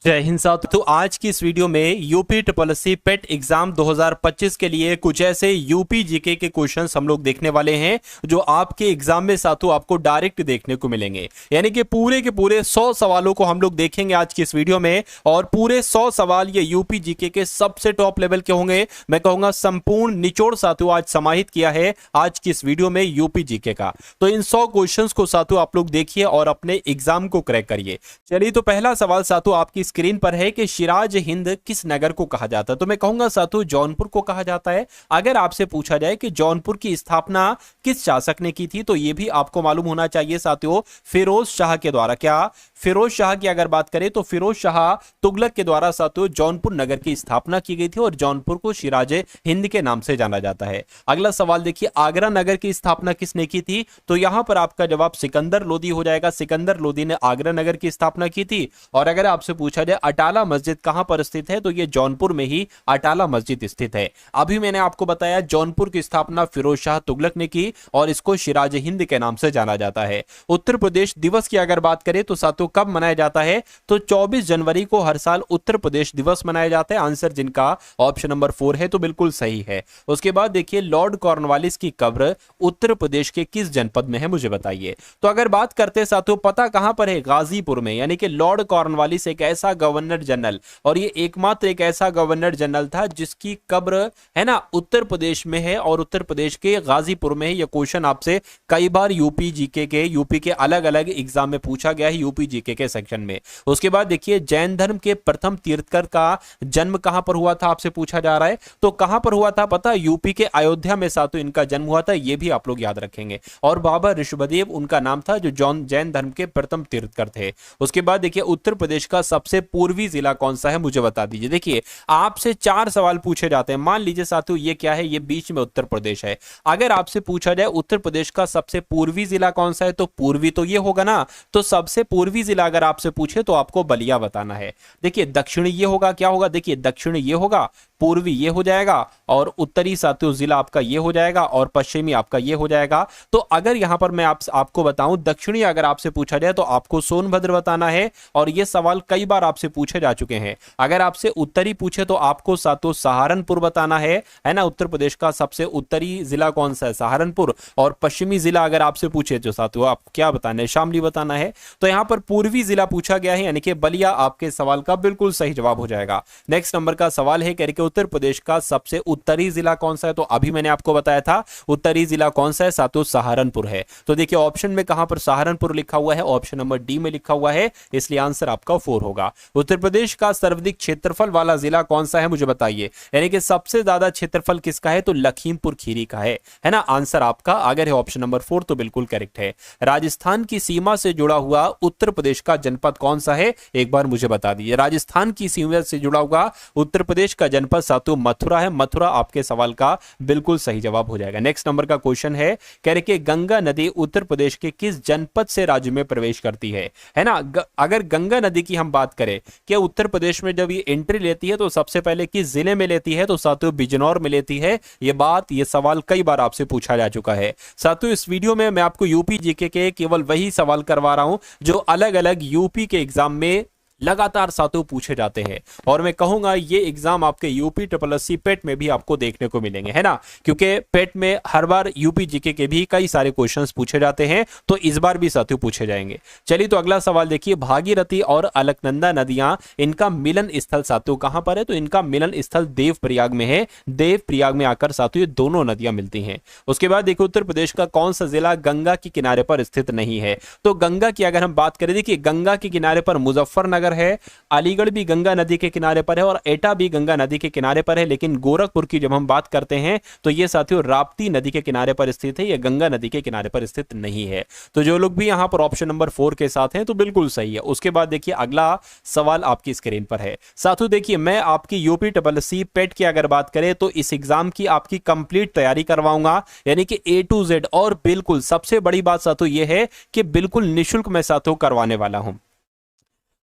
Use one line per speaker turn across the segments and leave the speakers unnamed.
जय हिंद साथियों। तो आज की इस वीडियो में UP triple S C PET exam 2025 के लिए कुछ ऐसे यूपी जीके के क्वेश्चंस हम लोग देखने वाले हैं जो आपके एग्जाम में साथियों आपको डायरेक्ट देखने को मिलेंगे। यानी कि पूरे के पूरे 100 सवालों को हम लोग देखेंगे आज की इस वीडियो में, और पूरे 100 सवाल ये यूपी जीके के सबसे टॉप लेवल के होंगे। मैं कहूंगा संपूर्ण निचोड़ साथियों आज समाहित किया है आज की इस वीडियो में यूपी जीके का। तो इन 100 क्वेश्चंस को साथियों आप लोग देखिए और अपने एग्जाम को क्रैक करिए। चलिए, तो पहला सवाल साथियों आपकी स्क्रीन पर है कि सिराज हिंद किस नगर को कहा जाता है। तो मैं कहूंगा साथियों जौनपुर को कहा जाता है। अगर आपसे पूछा जाए कि जौनपुर की स्थापना किस शासक ने की थी, तो यह भी आपको मालूम होना चाहिए साथियों, फिरोज शाह के द्वारा। क्या फिरोज शाह की अगर बात करें तो फिरोज शाह तुगलक के द्वारा साथियों जौनपुर नगर की स्थापना की गई थी और जौनपुर को सिराज हिंद के नाम से जाना जाता है। अगला सवाल देखिए, आगरा नगर की स्थापना किसने की थी? तो यहां पर आपका जवाब सिकंदर लोदी हो जाएगा। सिकंदर लोदी ने आगरा नगर की स्थापना की थी। और अगर आपसे पूछा जाए अटाला मस्जिद कहां पर स्थित है, तो यह जौनपुर में ही अटाला मस्जिद स्थित है। अभी मैंने आपको बताया जौनपुर की स्थापना फिरोज शाह तुगलक ने की और इसको सिराज हिंद के नाम से जाना जाता है। उत्तर प्रदेश दिवस की अगर बात करें तो साथियों कब मनाया जाता है? तो 24 जनवरी को हर साल उत्तर प्रदेश दिवस मनाया जाता है। आंसर जिनका ऑप्शन नंबर 4 है तो बिल्कुल सही है। उसके बाद देखिए, लॉर्ड कॉर्नवालिस की कब्र उत्तर प्रदेश के किस जनपद में है, मुझे बताइए। तो अगर बात करते हैं साथियों, पता कहां पर है? गाजीपुर में। यानी कि लॉर्ड कॉर्नवालिस एक ऐसा गवर्नर जनरल, और ये एकमात्र एक ऐसा गवर्नर जनरल था जिसकी कब्र है ना उत्तर प्रदेश में है, और उत्तर प्रदेश के गाजीपुर में है। यह क्वेश्चन आपसे कई बार यूपी के अलग अलग एग्जाम में पूछा गया है, यूपी जीके के सेक्शन में। उसके बाद देखिए, जैन धर्म के प्रथम तीर्थकर का जन्म कहां पर हुआ था, आपसे पूछा जा रहा है। तो कहां पर हुआ था पता? यूपी के अयोध्या में साथियों इनका जन्म हुआ था। यह भी आप लोग याद रखेंगे। और बाबा ऋषभदेव उनका नाम था, जो जैन धर्म के प्रथम तीर्थकर थे। उसके बाद देखिए, उत्तर प्रदेश का सबसे पूर्वी जिला कौन सा है, मुझे बता दीजिए। देखिए, आपसे 4 सवाल पूछे जाते हैं। मान लीजिए साथियों ये क्या है, ये बीच में उत्तर प्रदेश है। अगर आपसे पूछा जाए उत्तर प्रदेश का सबसे पूर्वी जिला कौन सा है, तो पूर्वी तो ये होगा ना। तो सबसे पूर्वी जिला अगर आपसे पूछे तो आपको बलिया बताना है। देखिए, दक्षिणी ये होगा, क्या होगा? देखिए, दक्षिणी ये होगा, पूर्वी ये हो जाएगा, और उत्तरी साथियों जिला आपका ये हो जाएगा, और पश्चिमी आपका ये हो जाएगा। तो अगर यहां पर मैं आपको बताऊं, दक्षिणी अगर आपसे पूछा जाए तो आपको सोनभद्र बताना है, और ये सवाल कई बार आपसे पूछे जा चुके हैं। अगर आपसे उत्तरी पूछे तो आपको साथियों सहारनपुर बताना है ना। उत्तर प्रदेश का सबसे उत्तरी जिला कौन सा है? सहारनपुर। और पश्चिमी जिला अगर आपसे पूछे तो साथियों आपको क्या बताना है? शामली बताना है। तो यहां पर पूर्वी जिला पूछा गया है, यानी कि बलिया आपके सवाल का बिल्कुल सही जवाब हो जाएगा। नेक्स्ट नंबर का सवाल है कि उत्तर प्रदेश का सबसे उत्तरी जिला कौन सा है? तो अभी मैंने आपको बताया था उत्तरी जिला कौन सा है साथियों, सहारनपुर है। तो देखिए ऑप्शन में कहां पर सहारनपुर लिखा हुआ है? ऑप्शन नंबर डी में लिखा हुआ है, इसलिए आंसर आपका 4 होगा। उत्तर प्रदेश का सर्वाधिक क्षेत्रफल वाला जिला कौन सा है, मुझे बताइए। यानी कि सबसे ज्यादा क्षेत्रफल किसका है? तो लखीमपुर खीरी का है ना। आंसर आपका अगर है ऑप्शन नंबर 4 तो बिल्कुल करेक्ट है। राजस्थान की सीमा से जुड़ा हुआ उत्तर प्रदेश का जनपद कौन सा है, एक बार मुझे बता दीजिए। राजस्थान की सीमा से जुड़ा हुआ उत्तर प्रदेश का जनपद साथियों मथुरा है। मथुरा आपके सवाल का बिल्कुल सही जवाब हो जाएगा। नेक्स्ट नंबर का क्वेश्चन है, कह रहे कि गंगा नदी उत्तर प्रदेश के किस जनपद से राज्य में प्रवेश करती है ना। अगर गंगा नदी की हम बात करें कि उत्तर प्रदेश में जब ये एंट्री लेती है तो सबसे पहले किस जिले में लेती है, तो साथियों बिजनौर में लेती है। ये सवाल कई बार आपसे पूछा जा चुका है। साथियों इस वीडियो में मैं आपको यूपी जीके के केवल वही सवाल करवा रहा हूं जो अलग अलग यूपी के एग्जाम में लगातार साथियों पूछे जाते हैं, और मैं कहूंगा ये एग्जाम आपके यूपी ट्रिपल एस सी पेट में भी आपको देखने को मिलेंगे, है ना। क्योंकि पेट में हर बार यूपी जीके के भी कई सारे क्वेश्चंस पूछे जाते हैं, तो इस बार भी साथियों पूछे जाएंगे। चलिए, तो अगला सवाल देखिए, भागीरथी और अलकनंदा नदियां इनका मिलन स्थल साथियों कहां पर है? तो इनका मिलन स्थल देवप्रयाग में है। देवप्रयाग में आकर साथियों दोनों नदियां मिलती हैं। उसके बाद देखिए, उत्तर प्रदेश का कौन सा जिला गंगा के किनारे पर स्थित नहीं है? तो गंगा की अगर हम बात करें, देखिए गंगा के किनारे पर मुजफ्फरनगर है, अलीगढ़ भी गंगा नदी के किनारे पर है, और एटा भी गंगा नदी के किनारे पर है। लेकिन गोरखपुर की जब हम बात करते हैं तो ये साथियों राप्ती नदी के किनारे पर स्थित है, यह गंगा नदी के किनारे पर स्थित नहीं है। तो जो लोग भी यहां पर ऑप्शन नंबर 4 के साथ हैं तो बिल्कुल सही है। उसके बाद देखिए अगला सवाल आपकी स्क्रीन पर है। साथियों देखिए, मैं आपकी यूपी ट्रिपल एस सी पेट की अगर बात करें तो इस एग्जाम की आपकी कंप्लीट तैयारी करवाऊंगा, यानी कि A to Z। और बिल्कुल सबसे बड़ी बात साथियों यह है कि बिल्कुल निःशुल्क मैं साथियों करवाने वाला हूं।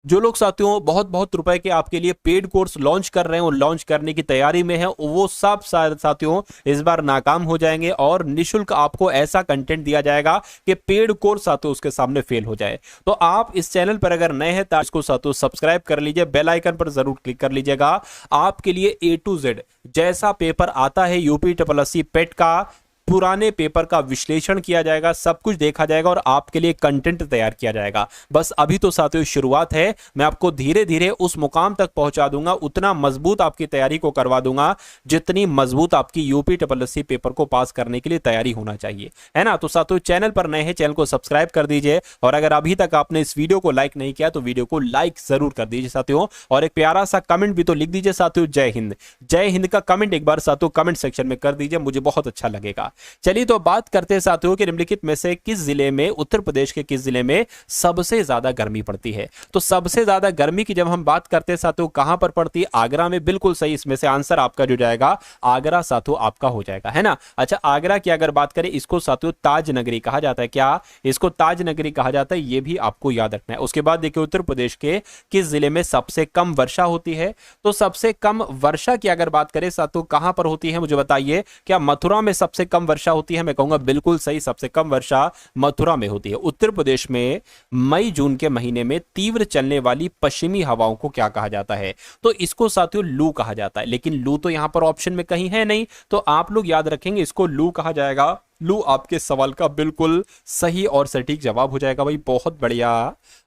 जो लोग साथियों बहुत बहुत रुपए के आपके लिए पेड कोर्स लॉन्च कर रहे हैं और लॉन्च करने की तैयारी में है, वो सब साथियों इस बार नाकाम हो जाएंगे और निशुल्क आपको ऐसा कंटेंट दिया जाएगा कि पेड कोर्स साथियों उसके सामने फेल हो जाए। तो आप इस चैनल पर अगर नए हैं तो इसको साथियों सब्सक्राइब कर लीजिए, बेल आइकन पर जरूर क्लिक कर लीजिएगा। आपके लिए A to Z जैसा पेपर आता है यूपी SSC पेट का, पुराने पेपर का विश्लेषण किया जाएगा, सब कुछ देखा जाएगा और आपके लिए कंटेंट तैयार किया जाएगा। बस अभी तो साथियों शुरुआत है, मैं आपको धीरे धीरे उस मुकाम तक पहुंचा दूंगा, उतना मजबूत आपकी तैयारी को करवा दूंगा जितनी मजबूत आपकी यूपी SSC पेपर को पास करने के लिए तैयारी होना चाहिए, है ना। तो साथियों चैनल पर नए हैं, चैनल को सब्सक्राइब कर दीजिए और अगर अभी तक आपने इस वीडियो को लाइक नहीं किया तो वीडियो को लाइक जरूर कर दीजिए साथियों, और एक प्यारा सा कमेंट भी तो लिख दीजिए साथियों, जय हिंद। जय हिंद का कमेंट एक बार साथियों कमेंट सेक्शन में कर दीजिए, मुझे बहुत अच्छा लगेगा। चलिए तो बात करते हैं साथियों कि निम्नलिखित में से किस जिले में, उत्तर प्रदेश के किस जिले में सबसे ज्यादा गर्मी पड़ती है। तो सबसे ज्यादा गर्मी की जब हम बात करते हैं साथियों कहां पर पड़ती है, आगरा में। बिल्कुल सही, इसमें से आंसर आपका जो जाएगा आगरा साथियों आपका हो जाएगा, है ना। अच्छा, आगरा की अगर बात करें, इसको साथियों ताज नगरी कहा जाता है। क्या इसको ताज नगरी कहा जाता है, यह भी आपको याद रखना है। उसके बाद देखिए उत्तर प्रदेश के किस जिले में सबसे कम वर्षा होती है। तो सबसे कम वर्षा की अगर बात करें साथियों कहां पर होती है, मुझे बताइए। क्या मथुरा में सबसे कम वर्षा होती है? मैं कहूंगा बिल्कुल सही, सबसे कम वर्षा मथुरा में होती है। उत्तर प्रदेश में मई जून के महीने में तीव्र चलने वाली पश्चिमी हवाओं को क्या कहा जाता है? तो इसको साथियों लू कहा जाता है, लेकिन लू तो यहां पर ऑप्शन में कहीं है नहीं, तो आप लोग याद रखेंगे इसको लू कहा जाएगा। लू आपके सवाल का बिल्कुल सही और सटीक जवाब हो जाएगा भाई, बहुत बढ़िया,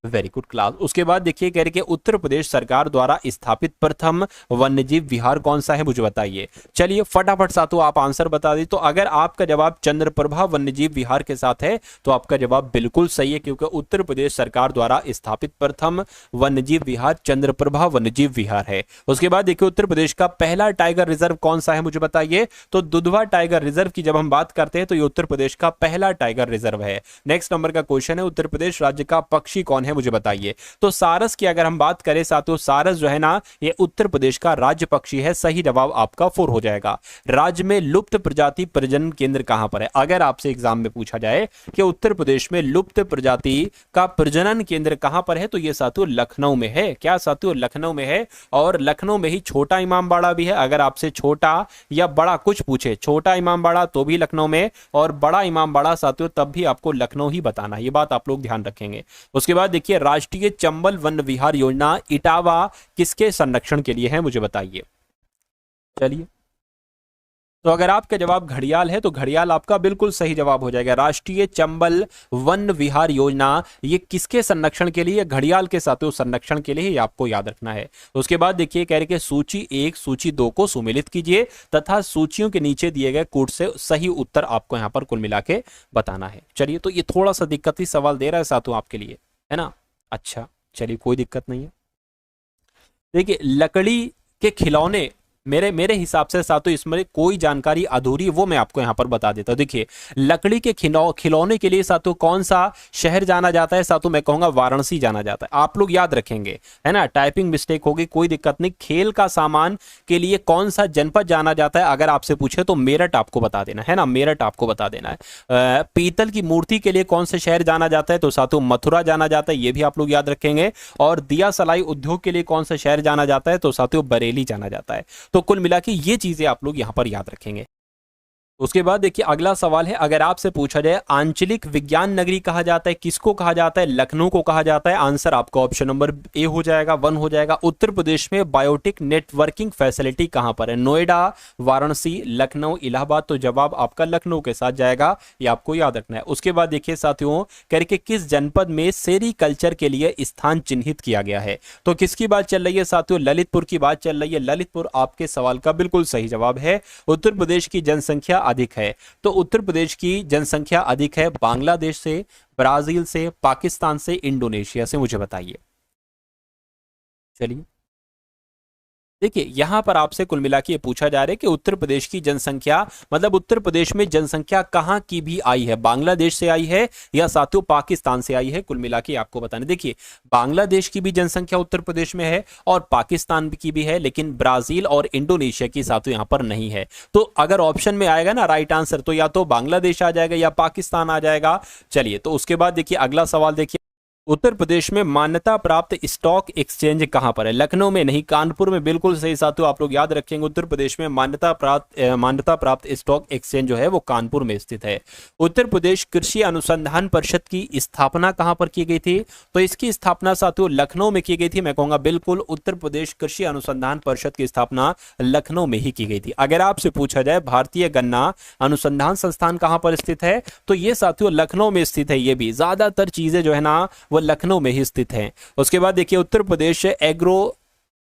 वेरी गुड क्लास। उसके बाद देखिए कह रहे कि उत्तर प्रदेश सरकार द्वारा स्थापित प्रथम वन्यजीव विहार कौन सा है, मुझे बताइए। चलिए फटाफट साथियों आप आंसर बता दी। तो अगर आपका जवाब चंद्रप्रभा वन्यजीव विहार के साथ है तो आपका जवाब बिल्कुल सही है, क्योंकि उत्तर प्रदेश सरकार द्वारा स्थापित प्रथम वन्यजीव विहार चंद्रप्रभा वन्यजीव विहार है। उसके बाद देखिए उत्तर प्रदेश का पहला टाइगर रिजर्व कौन सा है, मुझे बताइए। तो दुधवा टाइगर रिजर्व की जब हम बात करते हैं तो उत्तर प्रदेश का पहला टाइगर रिजर्व है। नेक्स्ट नंबर का क्वेश्चन है, उत्तर प्रदेश राज्य का पक्षी कौन है, मुझे बताइए। तो सारस की अगर हम बात करें साथियों, सारस जो है ना ये उत्तर प्रदेश का राज्य पक्षी है। सही जवाब आपका 4 हो जाएगा। राज्य में लुप्त प्रजाति प्रजनन केंद्र कहां पर है? अगर आपसे एग्जाम में पूछा जाए कि उत्तर प्रदेश में लुप्त प्रजाति का प्रजनन केंद्र कहां पर है, तो ये साथियों लखनऊ में है। क्या साथियों लखनऊ में है, और लखनऊ में ही छोटा इमामबाड़ा भी है। अगर आपसे छोटा या बड़ा कुछ पूछे, छोटा इमामबाड़ा तो भी लखनऊ में, और बड़ा इमामबाड़ा साथियों तब भी आपको लखनऊ ही बताना है, ये बात आप लोग ध्यान रखेंगे। उसके बाद देखिए राष्ट्रीय चंबल वन विहार योजना इटावा किसके संरक्षण के लिए है, मुझे बताइए। चलिए तो अगर आपका जवाब घड़ियाल है तो घड़ियाल आपका बिल्कुल सही जवाब हो जाएगा। राष्ट्रीय चंबल वन विहार योजना ये किसके संरक्षण के लिए? घड़ियाल के साथियों संरक्षण के लिए, ये आपको याद रखना है। उसके बाद देखिए कह रहे कि सूची 1 सूची 2 को सुमेलित कीजिए तथा सूचियों के नीचे दिए गए कोड से सही उत्तर आपको यहां पर कुल मिला के बताना है। चलिए तो ये थोड़ा सा दिक्कती सवाल दे रहा है साथियों आपके लिए, है ना। अच्छा चलिए कोई दिक्कत नहीं है। देखिए लकड़ी के खिलौने, मेरे हिसाब से साथियों इसमें कोई जानकारी अधूरी, वो मैं आपको यहां पर बता देता हूं। देखिए लकड़ी के खिलौने के लिए साथियों कौन सा शहर जाना जाता है? साथियों मैं कहूंगा वाराणसी जाना जाता है। आप लोग याद रखेंगे, है ना। टाइपिंग मिस्टेक होगी कोई दिक्कत नहीं। खेल का सामान के लिए कौन सा जनपद जाना जाता है, अगर आपसे पूछे तो मेरठ आपको बता देना है ना, मेरठ आपको बता देना है। पीतल की मूर्ति के लिए कौन से शहर जाना जाता है? तो साथियों मथुरा जाना जाता है, ये भी आप लोग याद रखेंगे। और दिया सलाई उद्योग के लिए कौन सा शहर जाना जाता है? तो साथियों बरेली जाना जाता है। तो कुल मिला के ये चीजें आप लोग यहां पर याद रखेंगे। उसके बाद देखिए अगला सवाल है, अगर आपसे पूछा जाए आंचलिक विज्ञान नगरी कहा जाता है, किसको कहा जाता है? लखनऊ को कहा जाता है। आंसर आपका ऑप्शन नंबर ए हो जाएगा, 1 हो जाएगा। उत्तर प्रदेश में बायोटिक नेटवर्किंग फैसिलिटी कहां पर है? नोएडा, वाराणसी, लखनऊ, इलाहाबाद। तो जवाब आपका लखनऊ के साथ जाएगा, ये आपको याद रखना है। उसके बाद देखिए साथियों करके किस जनपद में सेरीकल्चर के लिए स्थान चिन्हित किया गया है? तो किसकी बात चल रही है साथियों? ललितपुर की बात चल रही है। ललितपुर आपके सवाल का बिल्कुल सही जवाब है। उत्तर प्रदेश की जनसंख्या अधिक है, तो उत्तर प्रदेश की जनसंख्या अधिक है बांग्लादेश से, ब्राजील से, पाकिस्तान से, इंडोनेशिया से, मुझे बताइए। चलिए देखिए यहां पर आपसे कुल मिला के पूछा जा रहा है कि उत्तर प्रदेश की जनसंख्या, मतलब उत्तर प्रदेश में जनसंख्या कहां की भी आई है, बांग्लादेश से आई है या साथियों पाकिस्तान से आई है, कुल मिला के आपको बताना। देखिए बांग्लादेश की भी जनसंख्या उत्तर प्रदेश में है और पाकिस्तान की भी है, लेकिन ब्राजील और इंडोनेशिया की साथियों यहां पर नहीं है। तो अगर ऑप्शन में आएगा ना राइट आंसर, तो या तो बांग्लादेश आ जाएगा या पाकिस्तान आ जाएगा। चलिए तो उसके बाद देखिए अगला सवाल देखिए, उत्तर प्रदेश में मान्यता प्राप्त स्टॉक एक्सचेंज कहां पर है? लखनऊ में नहीं, कानपुर में। बिल्कुल सही साथियों, आप लोग याद रखेंगे उत्तर प्रदेश में मान्यता प्राप्त स्टॉक एक्सचेंज जो है वो कानपुर में स्थित है। उत्तर प्रदेश कृषि अनुसंधान परिषद की स्थापना कहां पर की गई थी? तो इसकी स्थापना साथियों लखनऊ में की गई थी। मैं कहूंगा बिल्कुल उत्तर प्रदेश कृषि अनुसंधान परिषद की स्थापना लखनऊ में ही की गई थी। अगर आपसे पूछा जाए भारतीय गन्ना अनुसंधान संस्थान कहां पर स्थित है, तो ये साथियों लखनऊ में स्थित है। ये भी ज्यादातर चीजें जो है ना वो लखनऊ में ही स्थित हैं। उसके बाद देखिए Uttar Pradesh agro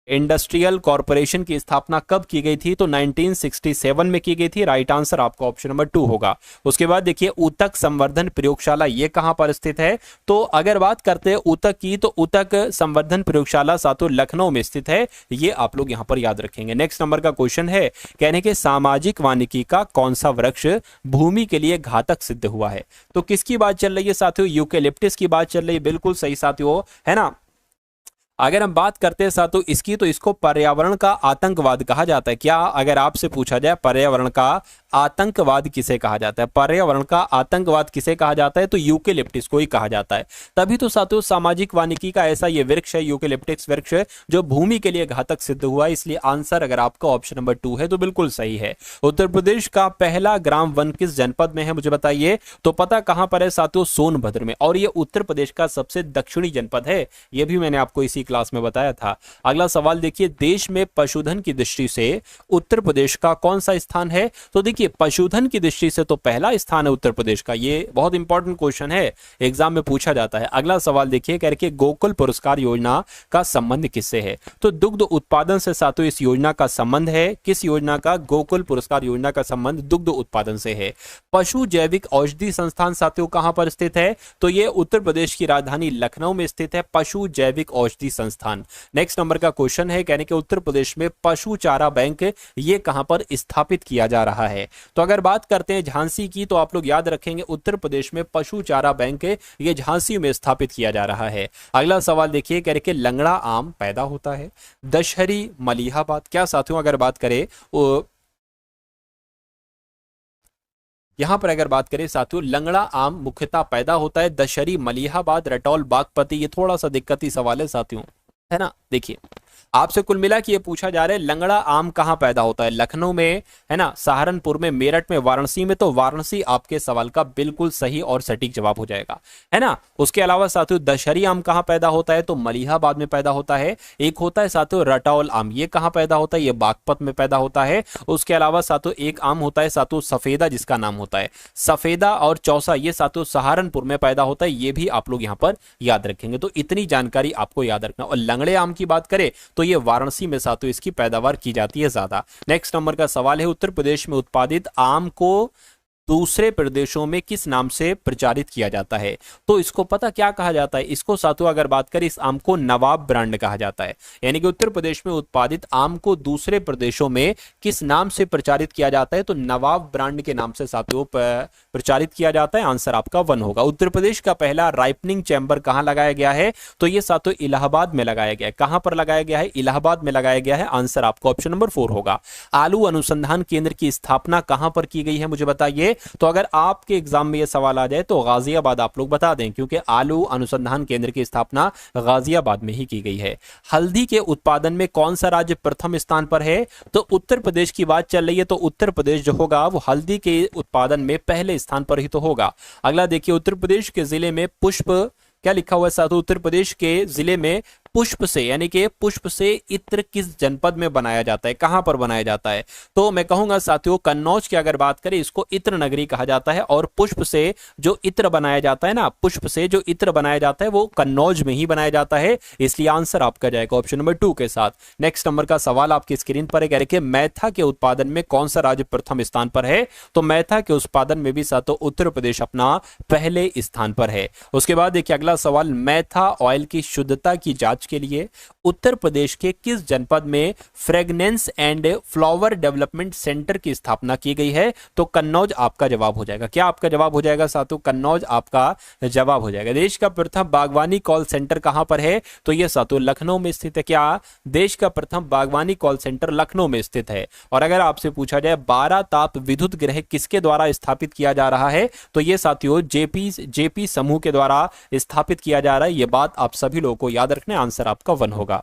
industrial corporation की स्थापना कब की गई थी? तो 1967 में की गई थी। राइट आंसर आपका ऑप्शन नंबर 2 होगा। उसके बाद देखिए ऊतक संवर्धन प्रयोगशाला ये कहां पर स्थित है? तो अगर बात करते हैं ऊतक की, तो ऊतक संवर्धन प्रयोगशाला सातों लखनऊ में स्थित है। ये आप लोग यहां पर याद रखेंगे। नेक्स्ट नंबर का क्वेश्चन है, कहने के सामाजिक वानिकी का कौन सा वृक्ष भूमि के लिए घातक सिद्ध हुआ है? तो किसकी बात चल रही है साथियों? यूकेलिप्टस की बात चल रही है। बिल्कुल सही साथियों, है ना। अगर हम बात करते हैं साथियों इसकी, तो इसको पर्यावरण का आतंकवाद कहा जाता है। क्या अगर आपसे पूछा जाए पर्यावरण का आतंकवाद किसे कहा जाता है? पर्यावरण का आतंकवाद किसे कहा जाता है? तो यूकेलिप्टिस को ही कहा जाता है। तभी तो साथियों सामाजिक वानिकी का ऐसा ये वृक्ष है, यूकेलिप्टिस वृक्ष, जो भूमि के लिए घातक सिद्ध हुआ है। इसलिए आंसर अगर आपका ऑप्शन नंबर 2 है तो बिल्कुल सही है। उत्तर प्रदेश का पहला ग्राम वन किस जनपद में है मुझे बताइए? तो पता कहां पर है साथियों? सोनभद्र में। और ये उत्तर प्रदेश का सबसे दक्षिणी जनपद है। यह भी मैंने आपको इसी क्लास में बताया था। अगला सवाल देखिए, देश में पशुधन की दृष्टि से उत्तर प्रदेश का कौन सा स्थान है? तो देखिए पशुधन की दृष्टि से तो पहला स्थान है उत्तर प्रदेश का। ये बहुत इंपॉर्टेंट क्वेश्चन है, एग्जाम में पूछा जाता है। अगला सवाल देखिए, कह रहे गोकुल पुरस्कार योजना का संबंध किससे है? तो दुग्ध उत्पादन से साथियों इस योजना का संबंध है। किस योजना का? गोकुल पुरस्कार योजना का संबंध दुग्ध उत्पादन से है। पशु जैविक औषधि संस्थान साथियों कहां पर स्थित है? तो ये उत्तर प्रदेश की राजधानी लखनऊ में स्थित है, पशु जैविक औषधि संस्थान। नेक्स्ट नंबर का क्वेश्चन है, कहने के उत्तर प्रदेश में पशु चारा बैंक ये कहां पर स्थापित किया जा रहा है? तो अगर बात करते हैं झांसी की, तो आप लोग याद रखेंगे उत्तर प्रदेश में पशु चारा बैंक ये झांसी में स्थापित किया जा रहा है। अगला सवाल देखिए, कह रहे लंगड़ा आम पैदा होता है दशहरी मलिहाबाद। क्या साथियों अगर बात करें यहां पर अगर बात करें साथियों, लंगड़ा आम मुख्यतः पैदा होता है दशहरी मलिहाबाद, रटौल, बागपती। ये थोड़ा सा दिक्कती सवाल है साथियों, है ना। देखिए आपसे कुल मिला कि ये पूछा जा रहा है लंगड़ा आम कहां पैदा होता है? लखनऊ में, है ना, सहारनपुर में, मेरठ में, वाराणसी में। तो वाराणसी आपके सवाल का बिल्कुल सही और सटीक जवाब हो जाएगा, है ना। उसके अलावा साथियों दशहरी आम कहां पैदा होता है? तो मलिहाबाद में पैदा होता है। एक होता है साथियों रटौल आम, ये कहां पैदा होता है? ये बागपत में पैदा होता है। उसके अलावा साथियों एक आम होता है साथियों सफेदा, जिसका नाम होता है सफेदा, और चौसा ये साथियों सहारनपुर में पैदा होता है। ये भी आप लोग यहां पर याद रखेंगे। तो इतनी जानकारी आपको याद रखना। और लंगड़े आम की बात करें तो ये वाराणसी में साथियों इसकी पैदावार की जाती है ज्यादा। नेक्स्ट नंबर का सवाल है, उत्तर प्रदेश में उत्पादित आम को दूसरे प्रदेशों में किस नाम से प्रचारित किया जाता है? तो इसको पता क्या कहा जाता है? इसको साथियों अगर बात करें, इस आम को नवाब ब्रांड कहा जाता है। यानी कि उत्तर प्रदेश में उत्पादित आम को दूसरे प्रदेशों में किस नाम से प्रचारित किया जाता है? तो नवाब ब्रांड के नाम से साथियों प्रचारित किया जाता है। आंसर आपका 1 होगा। उत्तर प्रदेश का पहला राइपनिंग चैम्बर कहां लगाया गया है? तो ये साथियों इलाहाबाद में लगाया गया है। कहां पर लगाया गया है? इलाहाबाद में लगाया गया है। आंसर आपका ऑप्शन नंबर 4 होगा। आलू अनुसंधान केंद्र की स्थापना कहां पर की गई है मुझे बताइए? तो अगर आपके एग्जाम में यह सवाल आ जाए तो गाजियाबाद आप लोग बता दें, क्योंकि आलू अनुसंधान केंद्र की स्थापना गाजियाबाद में ही की गई है। हल्दी के उत्पादन में कौन सा राज्य प्रथम स्थान पर है? तो उत्तर प्रदेश की बात चल रही है, तो उत्तर प्रदेश जो होगा वो हल्दी के उत्पादन में पहले स्थान पर ही तो होगा। अगला देखिए, उत्तर प्रदेश के जिले में पुष्प, क्या लिखा हुआ है साथियों? उत्तर प्रदेश के जिले में पुष्प से, यानी कि पुष्प से इत्र किस जनपद में बनाया जाता है? कहां पर बनाया जाता है? तो मैं कहूंगा साथियों कन्नौज की अगर बात करें, इसको इत्र नगरी कहा जाता है। और पुष्प से जो इत्र बनाया जाता है ना, पुष्प से जो इत्र बनाया जाता है वो कन्नौज में ही बनाया जाता है। इसलिए आंसर आपका जाएगा ऑप्शन नंबर 2 के साथ। नेक्स्ट नंबर का सवाल आपकी स्क्रीन पर है, कह रहे मैथा के उत्पादन में कौन सा राज्य प्रथम स्थान पर है? तो मैथा के उत्पादन में भी साथियों उत्तर प्रदेश अपना पहले स्थान पर है। उसके बाद देखिए अगला सवाल, मैथा ऑयल की शुद्धता की जांच आज के लिए उत्तर प्रदेश के किस जनपद में fragrance and flower development centre की स्थापना की गई है? तो कन्नौज आपका जवाब हो जाएगा। क्या आपका जवाब हो जाएगा साथियों? कन्नौज आपका जवाब हो जाएगा। देश का प्रथम बागवानी कॉल सेंटर कहां पर है? तो यह साथियों लखनऊ में स्थित है। क्या देश का प्रथम बागवानी कॉल सेंटर लखनऊ में स्थित है? और अगर आपसे पूछा जाए 12 ताप विद्युत गृह किसके द्वारा स्थापित किया जा रहा है? तो यह साथियों जेपी समूह के द्वारा स्थापित किया जा रहा है। यह बात आप सभी लोगों को याद रखना, आंसर आपका 1 होगा।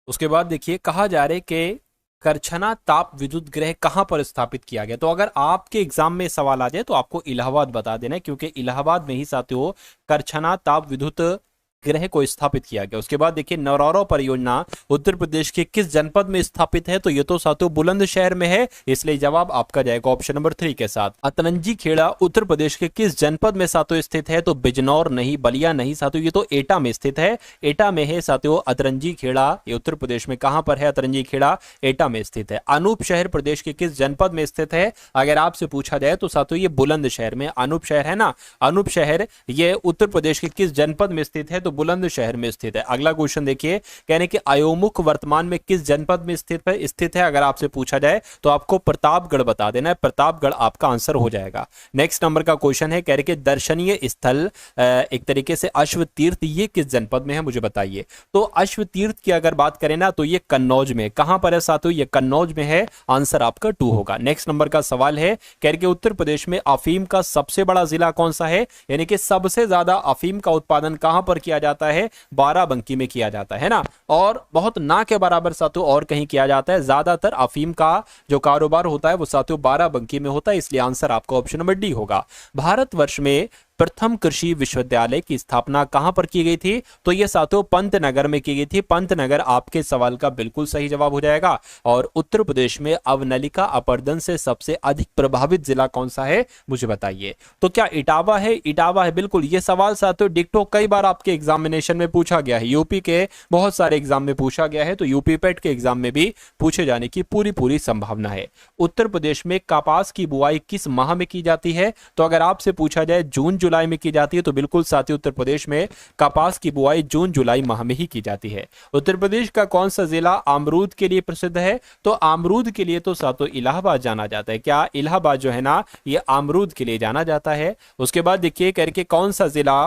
उसके बाद देखिए कहा जा रहा है कि करछना ताप विद्युत गृह कहां पर स्थापित किया गया? तो अगर आपके एग्जाम में सवाल आ जाए तो आपको इलाहाबाद बता देना है, क्योंकि इलाहाबाद में ही साथियों करछना ताप विद्युत गृह को स्थापित किया गया। उसके बाद देखिए नरौरा परियोजना उत्तर प्रदेश के किस जनपद में स्थापित है? तो ये तो साथियों बुलंदशहर में है, इसलिए जवाब आपका जाएगा ऑप्शन नंबर 3 के साथ। अतरंजी खेड़ा उत्तर प्रदेश के किस जनपद में साथियों स्थित है? तो बिजनौर नहीं, बलिया नहीं साथियों, ये तो एटा में स्थित है। एटा में है साथियों अतरंजी खेड़ा। ये उत्तर प्रदेश में कहां पर है? अतरंजी खेड़ा एटा में स्थित है। अनूप शहर प्रदेश के किस जनपद में स्थित है? अगर आपसे पूछा जाए तो साथियों ये बुलंदशहर में, अनूप शहर है ना, अनूप शहर ये उत्तर प्रदेश के किस जनपद में स्थित है? तो बुलंदशहर में स्थित है। अगला क्वेश्चन देखिए, कहने कि अयोमुख वर्तमान में किस जनपद में स्थित है? अगर आपसे पूछा जाए तो आपको प्रतापगढ़ बता देना है, प्रतापगढ़ आपका आंसर हो जाएगा। नेक्स्ट नंबर का क्वेश्चन है, कह रहे कि दर्शनीय स्थल एक तरीके से अश्व तीर्थ ये किस जनपद में है? मुझे बताइए। तो अश्व तीर्थ की अगर बात करें ना तो ये कन्नौज में। कहां पर है साथियों? ये कन्नौज में है, आंसर आपका 2 होगा। नेक्स्ट नंबर का सवाल है, कह रहे कि उत्तर प्रदेश में अफीम का सबसे बड़ा जिला कौन सा है? यानी कि सबसे ज्यादा अफीम का उत्पादन कहां पर किया जाता है? बाराबंकी में किया जाता है ना, और बहुत ना के बराबर साथियों और कहीं किया जाता है। ज्यादातर अफीम का जो कारोबार होता है वो साथियों बाराबंकी में होता है, इसलिए आंसर आपका ऑप्शन नंबर डी होगा। भारतवर्ष में प्रथम कृषि विश्वविद्यालय की स्थापना कहां पर की गई थी? तो यह साथियों पंतनगर में की गई थी। पंतनगर आपके सवाल का बिल्कुल सही जवाब हो जाएगा। और उत्तर प्रदेश में अवनलिका अपरदन से सबसे अधिक प्रभावित जिला कौन सा है? मुझे बताइए। तो क्या इटावा है? इटावा है बिल्कुल। यह सवाल साथियों डिक्टो कई बार आपके एग्जामिनेशन में पूछा गया है, यूपी के बहुत सारे एग्जाम में पूछा गया है, तो यूपी पेट के एग्जाम में भी पूछे जाने की पूरी संभावना है। उत्तर प्रदेश में कपास की बुआई किस माह में की जाती है? तो अगर आपसे पूछा जाए जून जुलाई में की जाती है तो बिल्कुल साथियों उत्तर प्रदेश में कपास की बुआई जून जुलाई माह में ही की जाती है। उत्तर प्रदेश का कौन सा जिला अमरूद के लिए प्रसिद्ध है? तो अमरूद के लिए तो साथियों इलाहाबाद जाना जाता है। क्या इलाहाबाद जो है ना ये अमरूद के लिए जाना जाता है। उसके बाद देखिए करके कौन सा जिला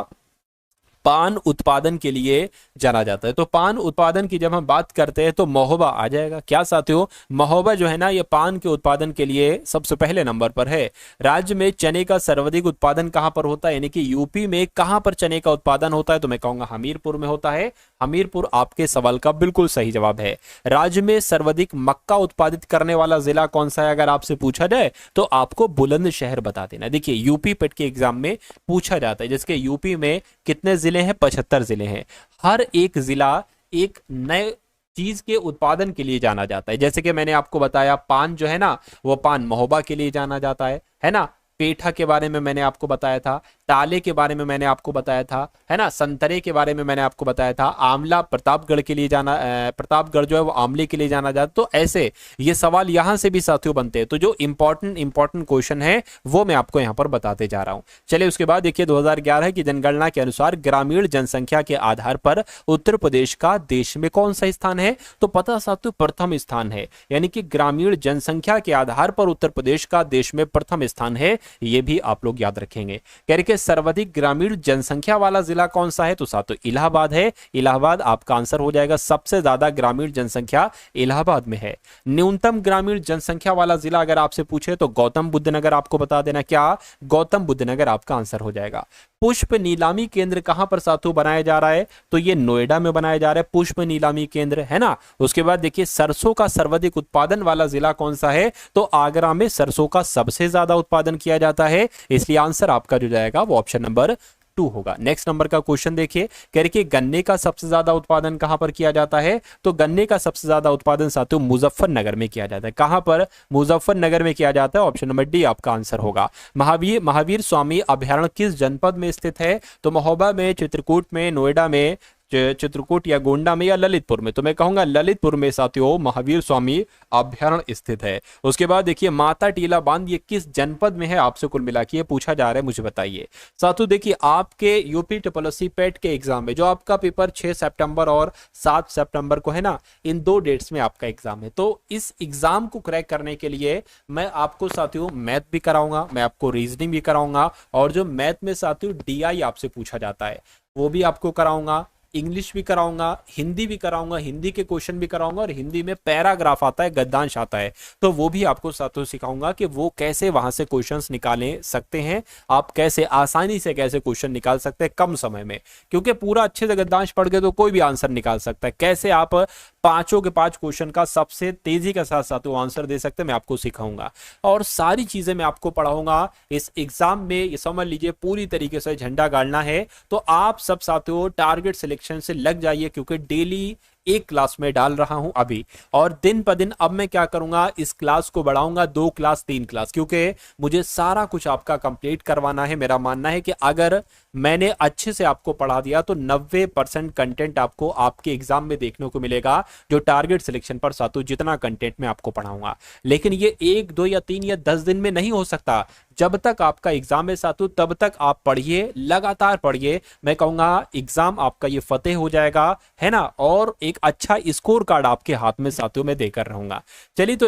पान उत्पादन के लिए जाना जाता है? तो पान उत्पादन की जब हम बात करते हैं तो महोबा आ जाएगा। क्या साथियों? महोबा जो है ना ये पान के उत्पादन के लिए सबसे पहले नंबर पर है। राज्य में चने का सर्वाधिक उत्पादन कहां पर होता है? यानी कि यूपी में कहां पर चने का उत्पादन होता है? तो मैं कहूंगा हमीरपुर में होता है। हमीरपुर आपके सवाल का बिल्कुल सही जवाब है। राज्य में सर्वाधिक मक्का उत्पादित करने वाला जिला कौन सा है? अगर आपसे पूछा जाए तो आपको बुलंदशहर बता देना। देखिए यूपी पेट के एग्जाम में पूछा जाता है, जिसके यूपी में कितने जिले हैं? 75 जिले हैं। हर एक जिला एक नए चीज के उत्पादन के लिए जाना जाता है। जैसे कि मैंने आपको बताया पान जो है ना वो पान महोबा के लिए जाना जाता है ना। पेठा के बारे में मैंने आपको बताया था, ताले के बारे में मैंने आपको बताया था, है ना। संतरे के बारे में मैंने आपको बताया था। आंवला प्रतापगढ़ के लिए जाना, प्रतापगढ़ जो है वो आंवले के लिए जाना जाता। तो ऐसे ये सवाल यहां से भी साथियों बनते हैं। तो जो इंपॉर्टेंट क्वेश्चन है वो मैं आपको यहां पर बताते जा रहा हूं। चलिए उसके बाद देखिए 2011 की जनगणना के अनुसार ग्रामीण जनसंख्या के आधार पर उत्तर प्रदेश का देश में कौन सा स्थान है? तो पता साथियों प्रथम स्थान है। यानी कि ग्रामीण जनसंख्या के आधार पर उत्तर प्रदेश का देश में प्रथम स्थान है, ये भी आप लोग याद रखेंगे। कह रहे कि सर्वाधिक ग्रामीण जनसंख्या वाला जिला कौन सा है? तो साथियों इलाहाबाद है। इलाहाबाद आपका आंसर हो जाएगा। सबसे ज्यादा ग्रामीण जनसंख्या इलाहाबाद में है। न्यूनतम ग्रामीण जनसंख्या वाला जिला अगर आपसे पूछे तो गौतम बुद्ध नगर आपको बता देना। क्या? गौतम बुद्ध नगर आपका आंसर हो जाएगा। पुष्प नीलामी केंद्र कहां पर साथियों बनाया जा रहा है? तो ये नोएडा में बनाया जा रहा है पुष्प नीलामी केंद्र, है ना। उसके बाद देखिए सरसों का सर्वाधिक उत्पादन वाला जिला कौन सा है? तो आगरा में सरसों का सबसे ज्यादा उत्पादन किया जाता है, इसलिए आंसर आपका जो जाएगा वो ऑप्शन नंबर 2 होगा। नेक्स्ट नंबर का क्वेश्चन देखिए, कह रहे कि गन्ने का सबसे ज्यादा उत्पादन कहां पर किया जाता है? तो गन्ने का सबसे ज्यादा उत्पादन साथियों मुजफ्फरनगर में किया जाता है। कहां पर? मुजफ्फरनगर में किया जाता है। ऑप्शन नंबर डी आपका आंसर होगा। महावीर स्वामी अभयारण्य किस जनपद में स्थित है? तो महोबा में, चित्रकूट में, नोएडा में, चित्रकूट या गोंडा में या ललितपुर में? तो मैं कहूंगा ललितपुर में साथियों महावीर स्वामी अभ्यारण्य स्थित है। उसके बाद देखिए माता टीला बांध ये किस जनपद में है आपसे कुल मिला के ये पूछा जा रहा है, मुझे बताइए साथियों। देखिए आपके यूपी ट्रिपल पेट के एग्जाम में जो आपका पेपर 6 सितंबर और 7 सितंबर को है ना, इन 2 डेट्स में आपका एग्जाम है। तो इस एग्जाम को क्रैक करने के लिए मैं आपको साथियों मैथ भी कराऊंगा, मैं आपको रीजनिंग भी कराऊंगा, और जो मैथ में साथियों डीआई आपसे पूछा जाता है वो भी आपको कराऊंगा, इंग्लिश भी कराऊंगा, हिंदी भी कराऊंगा, हिंदी के क्वेश्चन भी कराऊंगा, और हिंदी में पैराग्राफ आता है, गद्यांश आता है, तो वो भी आपको साथियों सिखाऊंगा कि वो कैसे वहां से क्वेश्चंस निकाले सकते हैं, आप कैसे आसानी से कैसे क्वेश्चन निकाल सकते हैं कम समय में, क्योंकि पूरा अच्छे से गद्यांश पढ़ के तो कोई भी आंसर निकाल सकता है। कैसे आप 5 के 5 क्वेश्चन का सबसे तेजी के साथ साथियों आंसर दे सकते हैं, मैं आपको सिखाऊंगा, और सारी चीजें मैं आपको पढ़ाऊंगा। इस एग्जाम में ये समझ लीजिए पूरी तरीके से झंडा गाड़ना है, तो आप सब साथियों टारगेट सिलेक्शन से लग जाइए, क्योंकि डेली एक क्लास में डाल रहा हूं अभी, और दिन प दिन अब मैं क्या करूंगा, इस क्लास को बढ़ाऊंगा 2 क्लास 3 क्लास, क्योंकि मुझे सारा कुछ आपका कंप्लीट करवाना है। मेरा मानना है कि अगर मैंने अच्छे से आपको पढ़ा दिया तो 90% कंटेंट आपको आपके एग्जाम में देखने को मिलेगा, जो टारगेट सिलेक्शन पर साथियों जितना कंटेंट मैं आपको पढ़ाऊंगा। लेकिन ये 1 2 या 3 या 10 दिन में नहीं हो सकता। जब तक आपका एग्जाम है साथियों तब तक आप पढ़िए, लगातार पढ़िए। मैं कहूंगा एग्जाम आपका ये फतेह हो जाएगा, है ना, और एक अच्छा स्कोर कार्ड आपके हाथ में साथियों में देकर रहूंगा। चलिए तो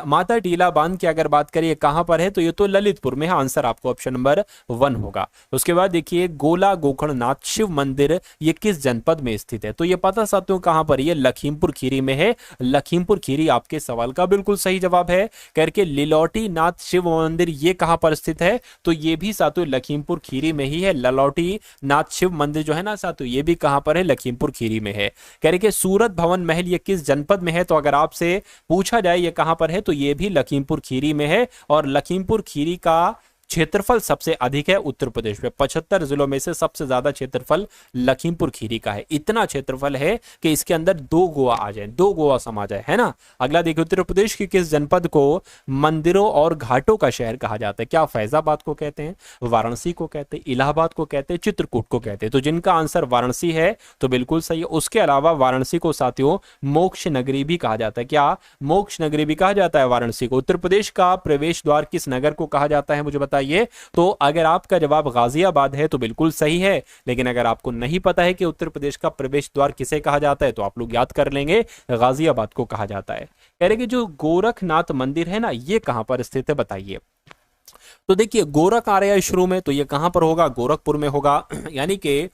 माता टीला बांध की अगर बात करिए कहां पर है, तो ये तो ललितपुर में है, आंसर आपको ऑप्शन नंबर 1 होगा। उसके बाद देखिए गोला गोकर्णनाथ शिव मंदिर ये किस जनपद में स्थित है, तो ये पता साथियों कहां पर, ये लखीमपुर खीरी में है। लखीमपुर खीरी आपके सवाल का बिल्कुल सही जवाब है। करके लिलौटी नाथ शिव मंदिर ये कहां पर स्थित है, तो ये भी साथियों लखीमपुर खीरी में ही है। ललौटी नाथ शिव मंदिर जो है ना साथियों, ये भी कहां पर है, लखीमपुर खीरी में है। कह रहे कि सूरत भवन महल ये किस जनपद में है, तो अगर आपसे पूछा जाए ये कहां पर है, तो ये भी लखीमपुर खीरी में है। और लखीमपुर खीरी का क्षेत्रफल सबसे अधिक है उत्तर प्रदेश में, 75 जिलों में से सबसे ज्यादा क्षेत्रफल लखीमपुर खीरी का है। इतना क्षेत्रफल है कि इसके अंदर 2 गोवा आ जाए, 2 गोवा समा जाए, है ना। अगला देखिए उत्तर प्रदेश की किस जनपद को मंदिरों और घाटों का शहर कहा जाता है, क्या फैजाबाद को कहते हैं, वाराणसी को कहते हैं, इलाहाबाद को कहते हैं, चित्रकूट को कहते हैं, तो जिनका आंसर वाराणसी है तो बिल्कुल सही है। उसके अलावा वाराणसी को साथियों मोक्ष नगरी भी कहा जाता है, क्या मोक्ष नगरी भी कहा जाता है वाराणसी को। उत्तर प्रदेश का प्रवेश द्वार किस नगर को कहा जाता है मुझे बताइए। तो अगर आपका जवाब गाजियाबाद है तो बिल्कुल सही है, लेकिन अगर आपको नहीं पता है कि उत्तर प्रदेश का प्रवेश द्वार किसे कहा जाता है तो आप लोग याद कर लेंगे, गाजियाबाद को कहा जाता है। कह रहे कि जो गोरखनाथ मंदिर है ना ये कहां पर स्थित है बताइए। तो देखिए गोरख आ रहा है शुरू में, तो ये कहां पर होगा, गोरखपुर में होगा, यानी कि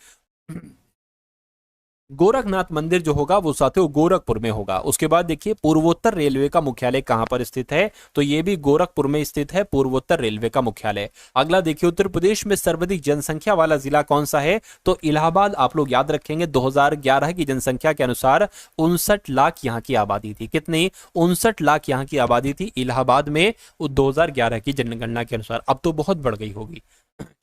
गोरखनाथ मंदिर जो होगा वो साथियों गोरखपुर में होगा। उसके बाद देखिए पूर्वोत्तर रेलवे का मुख्यालय कहां पर स्थित है, तो ये भी गोरखपुर में स्थित है पूर्वोत्तर रेलवे का मुख्यालय। अगला देखिए उत्तर प्रदेश में सर्वाधिक जनसंख्या वाला जिला कौन सा है, तो इलाहाबाद आप लोग याद रखेंगे। 2011 की जनसंख्या के अनुसार 59 लाख यहाँ की आबादी थी, कितनी, 59 लाख यहाँ की आबादी थी इलाहाबाद में 2011 की जनगणना के अनुसार। अब तो बहुत बढ़ गई होगी।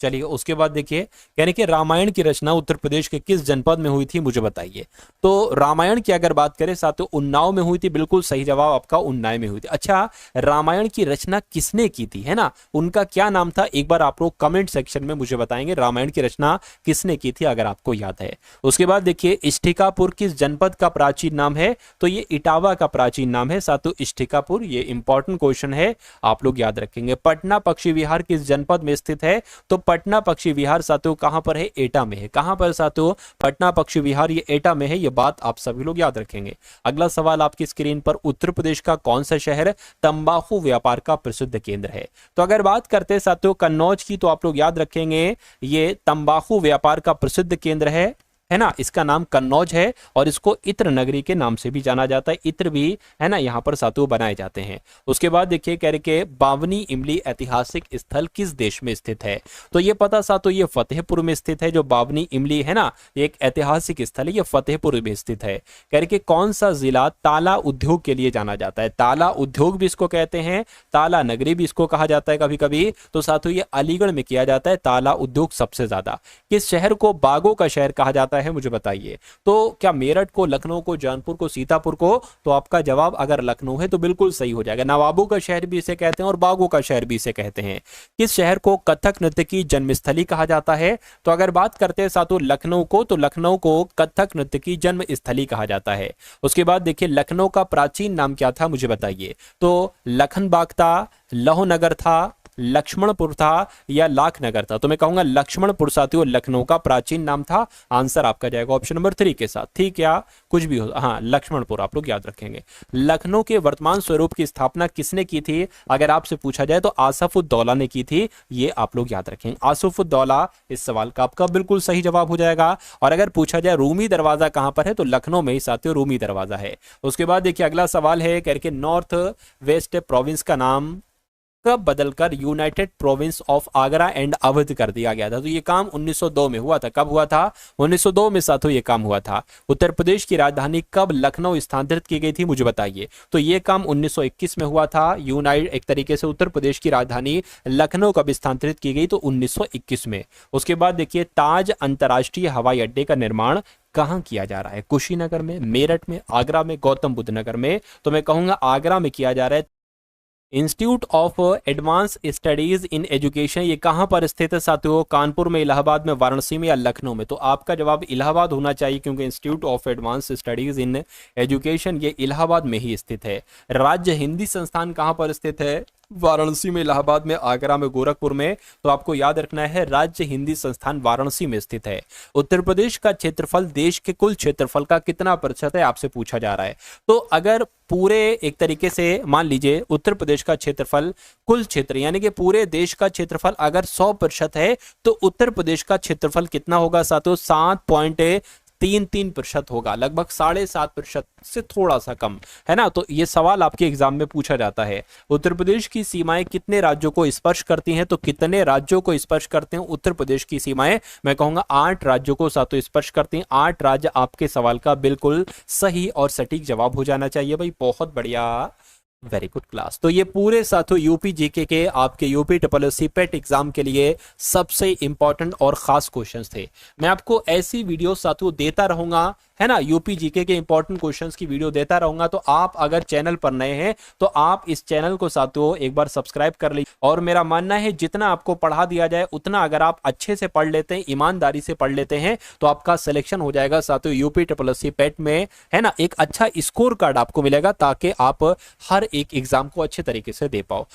चलिए उसके बाद देखिए यानी कि रामायण की रचना उत्तर प्रदेश के किस जनपद में हुई थी मुझे बताइए। तो रामायण की अगर बात करें साथियों उन्नाव में हुई थी, बिल्कुल सही जवाब आपका उन्नाव में हुई थी। अच्छा रामायण की रचना किसने की थी, है ना, उनका क्या नाम था, एक बार आप लोग कमेंट सेक्शन में मुझे बताएंगे रामायण की रचना किसने की थी अगर आपको याद है। उसके बाद देखिए इष्टिकापुर किस जनपद का प्राचीन नाम है, तो ये इटावा का प्राचीन नाम है साथियों इष्टिकापुर, ये इंपॉर्टेंट क्वेश्चन है आप लोग याद रखेंगे। पटना पक्षी विहार किस जनपद में स्थित है, तो पटना पक्षी विहार साथियों कहां पर है, एटा में है। कहां पर साथियों, पटना पक्षी विहार ये एटा में है, ये बात आप सभी लोग याद रखेंगे। अगला सवाल आपकी स्क्रीन पर, उत्तर प्रदेश का कौन सा शहर तंबाकू व्यापार का प्रसिद्ध केंद्र है, तो अगर बात करते हैं साथियों कन्नौज की, तो आप लोग याद रखेंगे ये तंबाकू व्यापार का प्रसिद्ध केंद्र है ना, इसका नाम कन्नौज है और इसको इत्र नगरी के नाम से भी जाना जाता है। इत्र भी है ना यहाँ पर साथियों बनाए जाते हैं। उसके बाद देखिए कह रहे कि बावनी इमली ऐतिहासिक स्थल किस देश में स्थित है, तो ये पता साथियों ये फतेहपुर में स्थित है। जो बावनी इमली है ना ये एक ऐतिहासिक स्थल है, ये फतेहपुर में स्थित है। कह रहे कि कौन सा जिला ताला उद्योग के लिए जाना जाता है, ताला उद्योग भी इसको कहते हैं, ताला नगरी भी इसको कहा जाता है कभी कभी, तो साथियों ये अलीगढ़ में किया जाता है ताला उद्योग सबसे ज्यादा। किस शहर को बागों का शहर कहा जाता जाता है मुझे बताइए। तो क्या मेरठ को, लखनऊ को, जौनपुर को, सीतापुर को? तो आपका जवाब अगर लखनऊ है तो बिल्कुल सही हो जाएगा। नवाबों का शहर भी इसे कहते हैं और बागों का शहर भी इसे कहते हैं। किस शहर को कथक नृत्य की जन्मस्थली कहा जाता है? तो अगर बात करते हैं साथों लखनऊ को, तो लखनऊ को कथक नृत्य की जन्मस्थली कहा जाता है। उसके बाद देखिए लखनऊ का प्राचीन नाम क्या था मुझे बताइए। तो लखनबाग था, लौहनगर था, लक्ष्मणपुर था या लाखनगर था? तो मैं कहूंगा लक्ष्मणपुर साथियों लखनऊ का प्राचीन नाम था। आंसर आपका जाएगा ऑप्शन नंबर 3 के साथ। ठीक, या कुछ भी हो, हाँ लक्ष्मणपुर आप लोग याद रखेंगे। लखनऊ के वर्तमान स्वरूप की स्थापना किसने की थी अगर आपसे पूछा जाए? तो आसफुद्दौला ने की थी। ये आप लोग याद रखेंगे, आसफुद्दौला इस सवाल का आपका बिल्कुल सही जवाब हो जाएगा। और अगर पूछा जाए रूमी दरवाजा कहां पर है, तो लखनऊ में ही साथियों रूमी दरवाजा है। उसके बाद देखिए अगला सवाल है करके नॉर्थ वेस्ट प्रोविंस का नाम कब बदलकर United province of Agra and Awadh कर दिया गया था? तो ये काम 1902 में हुआ था। कब हुआ था? 1902 में साथियों ये काम हुआ था। उत्तर प्रदेश की राजधानी कब लखनऊ स्थानांतरित की गई थी मुझे बताइए। तो ये काम 1921 में हुआ था। एक तरीके से उत्तर प्रदेश की राजधानी लखनऊ कब स्थानांतरित की गई? तो 1921 में। उसके बाद देखिए ताज अंतर्राष्ट्रीय हवाई अड्डे का निर्माण कहां किया जा रहा है? कुशीनगर में, मेरठ में, आगरा में, गौतम बुद्ध नगर में? तो मैं कहूंगा आगरा में किया जा रहा है। Institute of advance studies in education ये कहां पर स्थित है साथियों? कानपुर में, इलाहाबाद में, वाराणसी में या लखनऊ में? तो आपका जवाब इलाहाबाद होना चाहिए क्योंकि institute of advance studies in education ये इलाहाबाद में ही स्थित है। राज्य हिंदी संस्थान कहां पर स्थित है? वाराणसी में, इलाहाबाद में, आगरा में, गोरखपुर में? तो आपको याद रखना है राज्य हिंदी संस्थान वाराणसी में स्थित है। उत्तर प्रदेश का क्षेत्रफल देश के कुल क्षेत्रफल का कितना प्रतिशत है आपसे पूछा जा रहा है। तो अगर पूरे एक तरीके से मान लीजिए उत्तर प्रदेश का क्षेत्रफल कुल क्षेत्र यानी कि पूरे देश का क्षेत्रफल अगर 100% है तो उत्तर प्रदेश का क्षेत्रफल कितना होगा साथियों? 7.33% होगा, लगभग 7.5% से थोड़ा सा कम, है ना। तो ये सवाल आपके एग्जाम में पूछा जाता है। उत्तर प्रदेश की सीमाएं कितने राज्यों को स्पर्श करती हैं? तो कितने राज्यों को स्पर्श करते हैं उत्तर प्रदेश की सीमाएं? मैं कहूंगा 8 राज्यों को साथियों स्पर्श करती हैं। 8 राज्य आपके सवाल का बिल्कुल सही और सटीक जवाब हो जाना चाहिए भाई। बहुत बढ़िया, वेरी गुड क्लास। तो ये पूरे साथियों यूपी जीके के आपके यूपी ट्रिपल पेट एग्जाम के लिए सबसे इंपॉर्टेंट और खास क्वेश्चंस थे। मैं आपको ऐसी वीडियो साथियों देता रहूंगा, है ना, यूपी जीके के इंपॉर्टेंट क्वेश्चंस की वीडियो देता रहूंगा। तो आप अगर चैनल पर नए हैं तो आप इस चैनल को साथियों एक बार सब्सक्राइब कर लीजिए। और मेरा मानना है जितना आपको पढ़ा दिया जाए उतना अगर आप अच्छे से पढ़ लेते हैं, ईमानदारी से पढ़ लेते हैं, तो आपका सिलेक्शन हो जाएगा साथियों यूपी ट्रिपल पेट में, है ना। एक अच्छा स्कोर कार्ड आपको मिलेगा ताकि आप हर एक एग्जाम को अच्छे तरीके से दे पाओ।